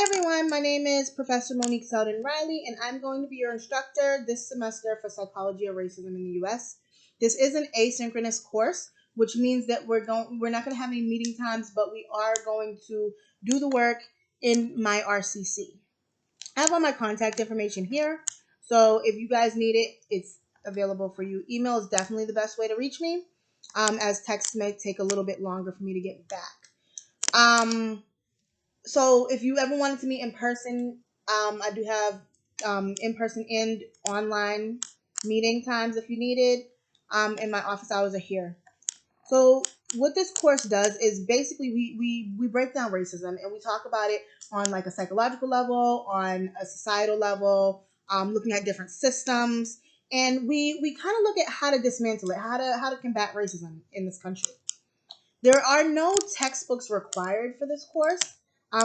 Hi everyone, my name is Professor Monique Selden-Riley, and I'm going to be your instructor this semester for Psychology of Racism in the U.S. This is an asynchronous course, which means that we're not going to have any meeting times, but we are going to do the work in my RCC. I have all my contact information here, so if you guys need it, it's available for you. Email is definitely the best way to reach me, as text may take a little bit longer for me to get back. So if you ever wanted to meet in person, I do have in-person and online meeting times if you needed, and my office hours are here. So what this course does is basically we break down racism and we talk about it on like a psychological level, on a societal level, looking at different systems, and we kind of look at how to dismantle it, how to combat racism in this country. There are no textbooks required for this course,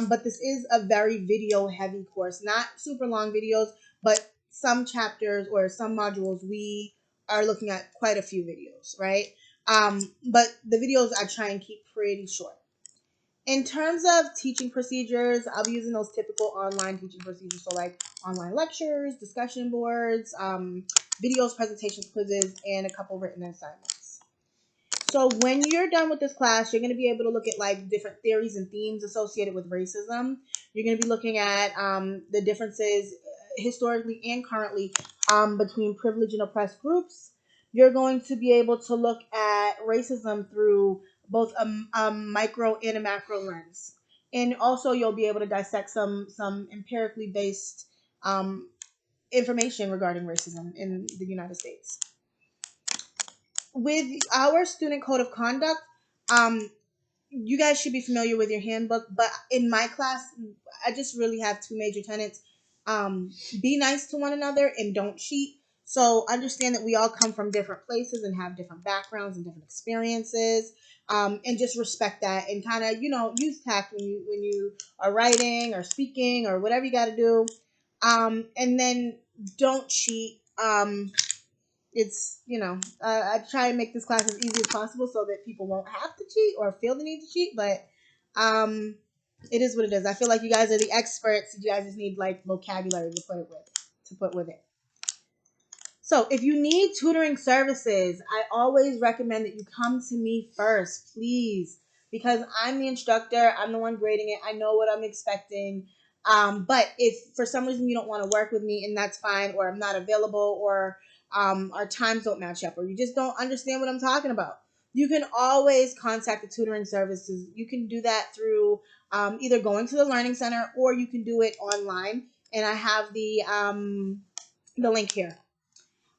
but this is a very video heavy course, not super long videos, but some chapters or some modules we are looking at quite a few videos, right? But the videos I try and keep pretty short. In terms of teaching procedures, I'll be using those typical online teaching procedures, so like online lectures, discussion boards, videos, presentations, quizzes, and a couple written assignments. So when you're done with this class, you're going to be able to look at like different theories and themes associated with racism. You're going to be looking at the differences historically and currently between privileged and oppressed groups. You're going to be able to look at racism through both a micro and a macro lens. And also you'll be able to dissect some empirically based information regarding racism in the United States. With our student code of conduct, you guys should be familiar with your handbook, but in my class, I just really have two major tenets. Be nice to one another and don't cheat. So understand that we all come from different places and have different backgrounds and different experiences, and just respect that and kind of, use tact when you are writing or speaking or whatever you got to do. And then don't cheat. It's, I try to make this class as easy as possible so that people won't have to cheat or feel the need to cheat, but it is what it is. I feel like you guys are the experts. You guys just need like vocabulary to put with it. So if you need tutoring services, I always recommend that you come to me first, please, because I'm the instructor. I'm the one grading it. I know what I'm expecting. But if for some reason you don't want to work with me, and that's fine, or I'm not available, or our times don't match up, or you just don't understand what I'm talking about, you can always contact the tutoring services. You can do that through either going to the Learning Center, or you can do it online. And I have the link here.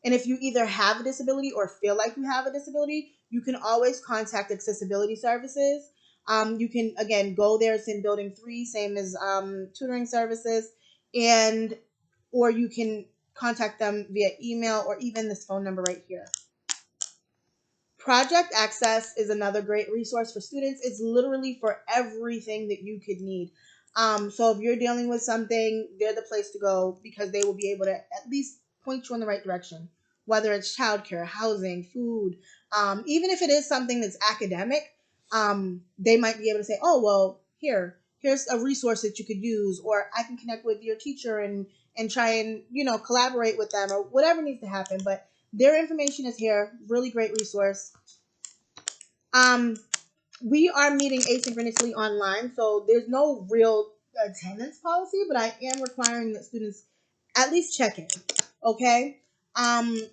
And if you either have a disability or feel like you have a disability, you can always contact accessibility services. You can, again, go there. It's in building 3, same as tutoring services. Or you can contact them via email or even this phone number right here. Project Access is another great resource for students. It's literally for everything that you could need. So if you're dealing with something, they're the place to go because they will be able to at least point you in the right direction, whether it's childcare, housing, food. Even if it is something that's academic, they might be able to say, oh, well, here's a resource that you could use, or I can connect with your teacher and try and, collaborate with them or whatever needs to happen. But their information is here. Really great resource. We are meeting asynchronously online, so there's no real attendance policy, but I am requiring that students at least check in. Okay.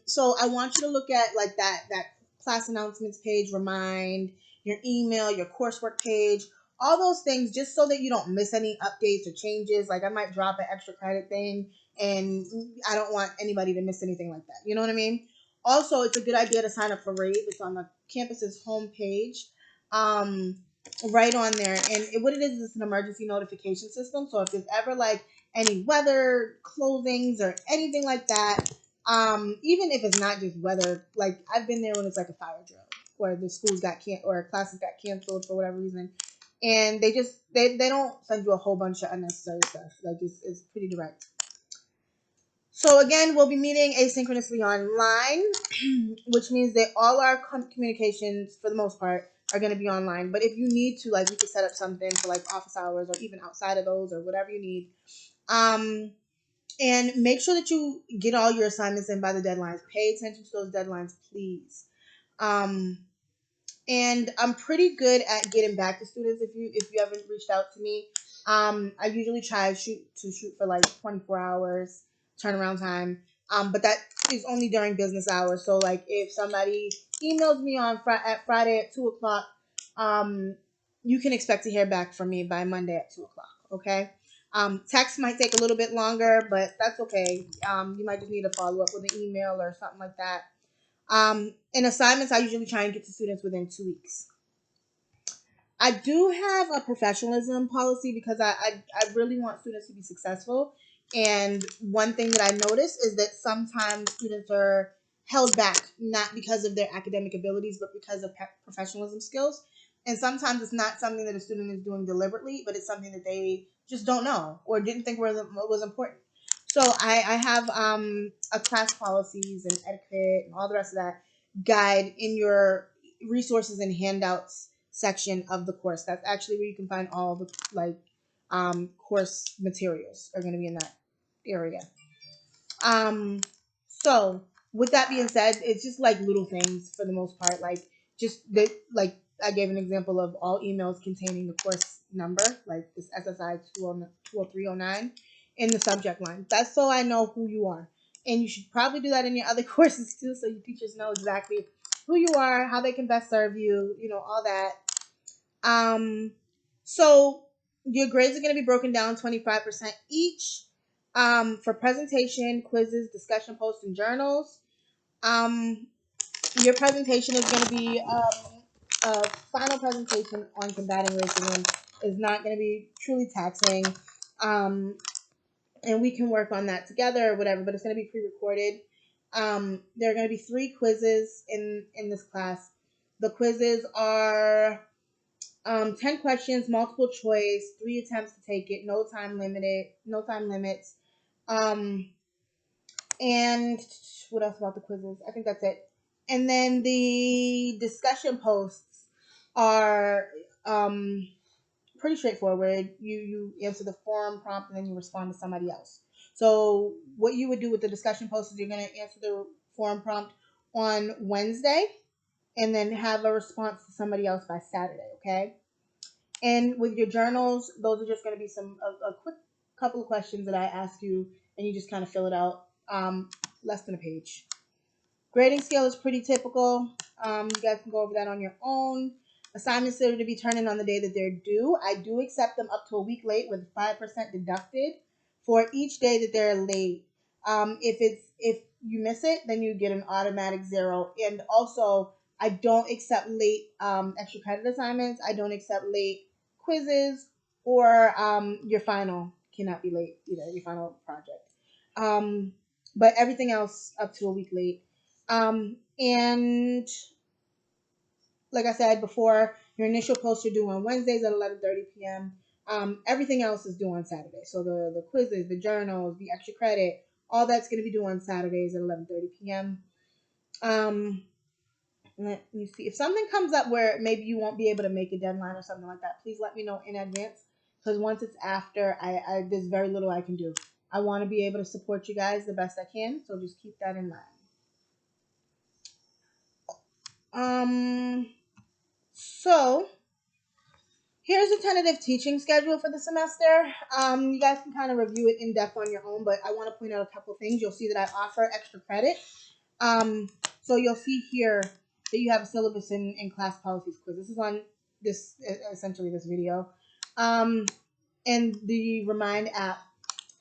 So I want you to look at like that class announcements page, remind, your email, your coursework page, all those things, just so that you don't miss any updates or changes. Like I might drop an extra credit thing, and I don't want anybody to miss anything like that. You know what I mean? Also, it's a good idea to sign up for RAVE. It's on the campus's homepage, right on there. And what it is it's an emergency notification system. So if there's ever like any weather closings or anything like that, even if it's not just weather, like I've been there when it's like a fire drill or the schools got or classes got canceled for whatever reason, and they don't send you a whole bunch of unnecessary stuff. Like it's pretty direct. So again, we'll be meeting asynchronously online, which means that all our communications, for the most part, are going to be online. But if you need to, like, we could set up something for like office hours or even outside of those or whatever you need. And make sure that you get all your assignments in by the deadlines. Pay attention to those deadlines, please. And I'm pretty good at getting back to students if you haven't reached out to me. I usually try to shoot for like 24 hours turnaround time. But that is only during business hours. So like if somebody emails me on Friday at 2:00, you can expect to hear back from me by Monday at 2:00. Okay. Text might take a little bit longer, but that's okay. You might just need to follow up with an email or something like that. In assignments, I usually try and get to students within 2 weeks. I do have a professionalism policy because I really want students to be successful. And one thing that I notice is that sometimes students are held back, not because of their academic abilities, but because of professionalism skills. And sometimes it's not something that a student is doing deliberately, but it's something that they just don't know or didn't think was important. So I have a class policies and etiquette and all the rest of that guide in your resources and handouts section of the course. That's actually where you can find all the course materials are going to be in that area. So with that being said, it's just like little things for the most part, like just that, like I gave an example of all emails containing the course number, like this SSI 20309 in the subject line. That's so I know who you are. And you should probably do that in your other courses too, so your teachers know exactly who you are, how they can best serve you, all that. So your grades are going to be broken down 25% each for presentation, quizzes, discussion posts, and journals. Your presentation is going to be a final presentation on combating racism. Is not going to be truly taxing. And we can work on that together or whatever, but it's going to be pre-recorded. There are going to be 3 quizzes in this class. The quizzes are 10 questions, multiple choice, 3 attempts to take it, no time limits. And what else about the quizzes? I think that's it. And then the discussion posts are pretty straightforward. You answer the forum prompt and then you respond to somebody else. So what you would do with the discussion posts is you're going to answer the forum prompt on Wednesday and then have a response to somebody else by Saturday, okay? And with your journals, those are just going to be a quick couple of questions that I ask you, and you just kind of fill it out, less than a page. Grading scale is pretty typical. You guys can go over that on your own. Assignments that are to be turned in on the day that they're due. I do accept them up to a week late with 5% deducted for each day that they're late. If you miss it, then you get an automatic 0. And also, I don't accept late extra credit assignments. I don't accept late quizzes, or your final cannot be late either, your final project. But everything else up to a week late. And like I said before, your initial posts are due on Wednesdays at 11:30 p.m. Everything else is due on Saturday. So the quizzes, the journals, the extra credit, all that's going to be due on Saturdays at 11:30 p.m. Let me see. If something comes up where maybe you won't be able to make a deadline or something like that, please let me know in advance. Because once it's after, there's very little I can do. I want to be able to support you guys the best I can. So just keep that in mind. So here's a tentative teaching schedule for the semester. You guys can kind of review it in depth on your own, but I want to point out a couple things. You'll see that I offer extra credit. So you'll see here that you have a syllabus and class policies quiz. This is on essentially this video. And the Remind app.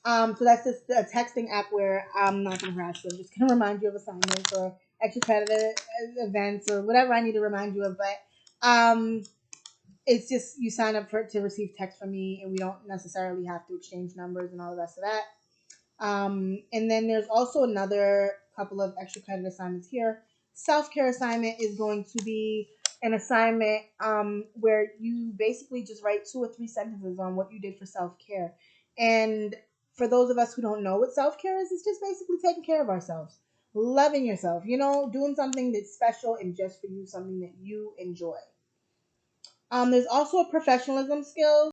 So that's just a texting app where I'm not going to harass you. I'm just going to remind you of assignments or extra credit events or whatever I need to remind you of. But it's just you sign up to receive text from me, and we don't necessarily have to exchange numbers and all the rest of that. And then there's also another couple of extra credit assignments here. Self-care assignment is going to be an assignment where you basically just write 2 or 3 sentences on what you did for self-care. And for those of us who don't know what self-care is, it's just basically taking care of ourselves, loving yourself, doing something that's special and just for you, something that you enjoy. There's also a professionalism skill.